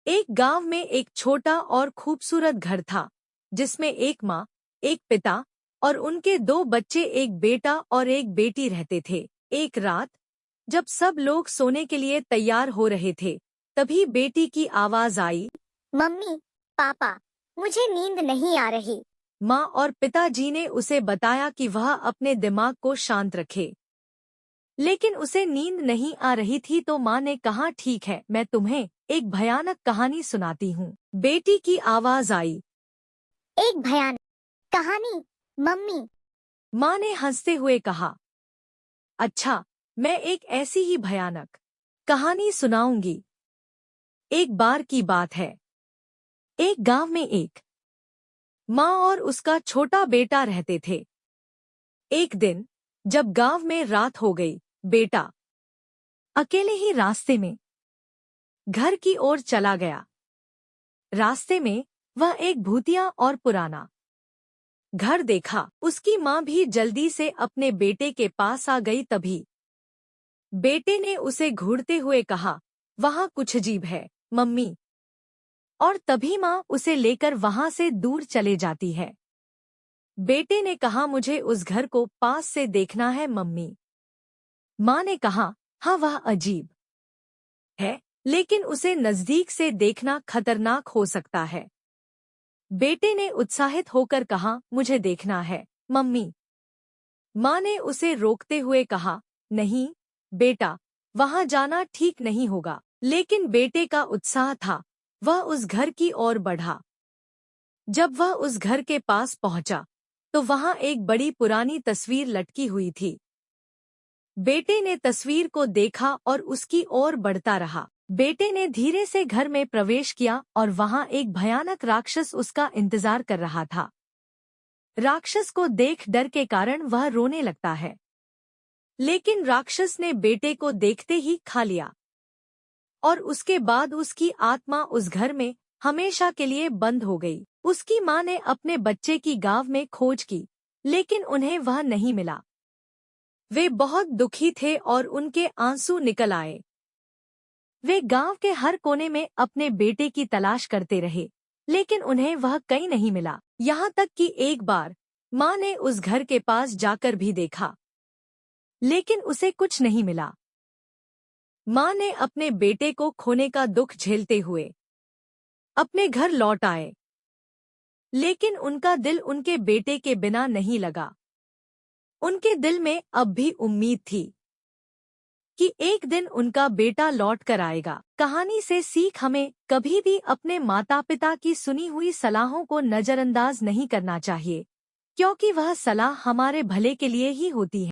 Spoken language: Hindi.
एक गांव में एक छोटा और खूबसूरत घर था, जिसमें एक माँ, एक पिता और उनके दो बच्चे, एक बेटा और एक बेटी रहते थे। एक रात जब सब लोग सोने के लिए तैयार हो रहे थे, तभी बेटी की आवाज आई। मम्मी, पापा, मुझे नींद नहीं आ रही। माँ और पिताजी ने उसे बताया कि वह अपने दिमाग को शांत रखे, लेकिन उसे नींद नहीं आ रही थी। तो माँ ने कहा, ठीक है, मैं तुम्हें एक भयानक कहानी सुनाती हूँ। बेटी की आवाज आई। एक भयानक कहानी? मम्मी, माँ ने हंसते हुए कहा, अच्छा, मैं एक ऐसी ही भयानक कहानी सुनाऊंगी। एक बार की बात है, एक गांव में एक माँ और उसका छोटा बेटा रहते थे। एक दिन जब गांव में रात हो गई, बेटा अकेले ही रास्ते में घर की ओर चला गया। रास्ते में वह एक भूतिया और पुराना घर देखा। उसकी माँ भी जल्दी से अपने बेटे के पास आ गई। तभी बेटे ने उसे घूरते हुए कहा, वहाँ कुछ अजीब है मम्मी। और तभी माँ उसे लेकर वहाँ से दूर चले जाती है। बेटे ने कहा, मुझे उस घर को पास से देखना है मम्मी। माँ ने कहा, हाँ, वह अजीब है, लेकिन उसे नजदीक से देखना खतरनाक हो सकता है। बेटे ने उत्साहित होकर कहा, मुझे देखना है मम्मी। माँ ने उसे रोकते हुए कहा, नहीं बेटा, वहां जाना ठीक नहीं होगा। लेकिन बेटे का उत्साह था, वह उस घर की ओर बढ़ा। जब वह उस घर के पास पहुंचा, तो वहां एक बड़ी पुरानी तस्वीर लटकी हुई थी। बेटे ने तस्वीर को देखा और उसकी ओर बढ़ता रहा। बेटे ने धीरे से घर में प्रवेश किया और वहां एक भयानक राक्षस उसका इंतजार कर रहा था। राक्षस को देख डर के कारण वह रोने लगता है, लेकिन राक्षस ने बेटे को देखते ही खा लिया और उसके बाद उसकी आत्मा उस घर में हमेशा के लिए बंद हो गई। उसकी माँ ने अपने बच्चे की गांव में खोज की, लेकिन उन्हें वह नहीं मिला। वे बहुत दुखी थे और उनके आंसू निकल आए। वे गांव के हर कोने में अपने बेटे की तलाश करते रहे, लेकिन उन्हें वह कहीं नहीं मिला। यहाँ तक कि एक बार माँ ने उस घर के पास जाकर भी देखा, लेकिन उसे कुछ नहीं मिला। माँ ने अपने बेटे को खोने का दुख झेलते हुए अपने घर लौट आए, लेकिन उनका दिल उनके बेटे के बिना नहीं लगा। उनके दिल में अब भी उम्मीद थी कि एक दिन उनका बेटा लौट कर आएगा। कहानी से सीख हमें कभी भी अपने माता पिता की सुनी हुई सलाहों को नजरअंदाज नहीं करना चाहिए, क्योंकि वह सलाह हमारे भले के लिए ही होती है।